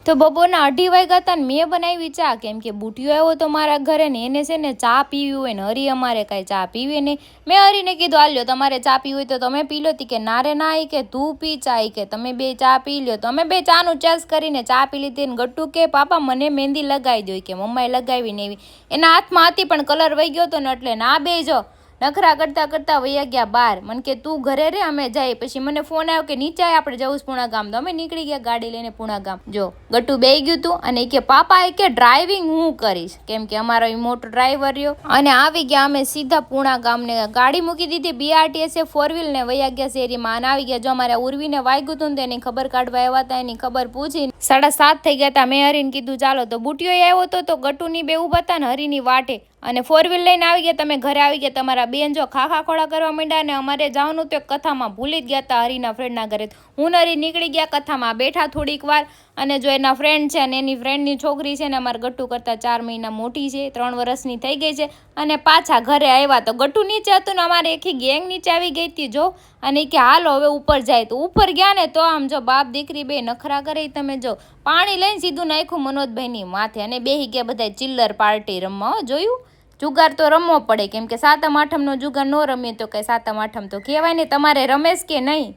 તો બપોરના 2:30 વાગ્યા હતા ને મેં બનાવી ચા, કેમ કે બુટિયો આવ્યો તો મારા ઘરે ને એને છે ને ચા પીવી હોય ને હરી અમારે કાંઈ ચા પીવી નહીં. મેં હરીને કીધું હાલ્યો તમારે ચા પીવી હોય તો તમે પી લો. કે નારે ના કે તું પી ચા, કે તમે બે ચા પી લ્યો. તો અમે બે ચાનું ચેસ કરીને ચા પી લીધી. ને ગટ્ટુ કે પાપા મને મહેંદી લગાવી દો, કે મમ્માએ લગાવી ને એવી એના હાથમાં હતી પણ કલર વહી ગયો હતો ને એટલે ના બેજો નખરા કરતા કરતા વયા ગયા બહાર. મને કે તું ઘરે રે અમે જાય. પછી મને ફોન આવ્યો કે નીચે આપણે જવું પૂણા ગામ. તો અમે નીકળી ગયા ગાડી લઈને પૂણા ગામ. જો ગટ્ટુ બેહી ગયું હતું અને કે પાપા કે ડ્રાઇવિંગ હું કરીશ, કેમ કે અમારો મોટો ડ્રાઈવર રહ્યો. અને આવી ગયા અમે સીધા પૂણા ગામ ને ગાડી મૂકી દીધી BRTS 4 વ્હીલ ને વયા ગયા શેરીમાં. અને આવી ગયા જો અમારે ઉર્વીને વાગ્યું હતું ને એની ખબર કાઢવા આવ્યા હતા. એની ખબર પૂછી 7:30 થઈ ગયા હતા. મેં હરીને કીધું ચાલો. તો બુટિયો આવ્યો હતો તો ગટ્ટુની બે ઉભા હતા ને હરીની વાટે. અને 4 વ્હીલ લઈને આવી ગયા. તમે ઘરે આવી ગયા. તમારા બેન જો ખાખા ખોળા કરવા માંડ્યા ને અમારે જવાનું તો કથામાં ભૂલી જ ગયા હતા હરીના ફ્રેન્ડના ઘરે. હું હરી નીકળી ગયા કથામાં, બેઠા થોડીક વાર. અને જો એના ફ્રેન્ડ છે અને એની ફ્રેન્ડની છોકરી છે ને અમારા ગટ્ટુ કરતાં 4 મહિના મોટી છે, 3 વર્ષની થઈ ગઈ છે. અને પાછા ઘરે આવ્યા તો ગટ્ટુ નીચે હતું ને અમારે આખી ગેંગ નીચે આવી ગઈ હતી જો. અને કે હાલો હવે ઉપર જાય. તો ઉપર ગયા ને તો આમ જો બાપ દીકરી બે નખરા કરે. તમે જો પાણી લઈને સીધું નાખ્યું મનોજભાઈની માથે અને બેહી ગયા બધા ચિલ્લર પાર્ટી રમવા. જોયું? જુગાર તો રમવો પડે, કેમ કે 7મ 8મનો જુગાર ન રમીએ તો કઈ 7મ 8મ તો કહેવાય ને. તમારે રમેશ કે નહીં?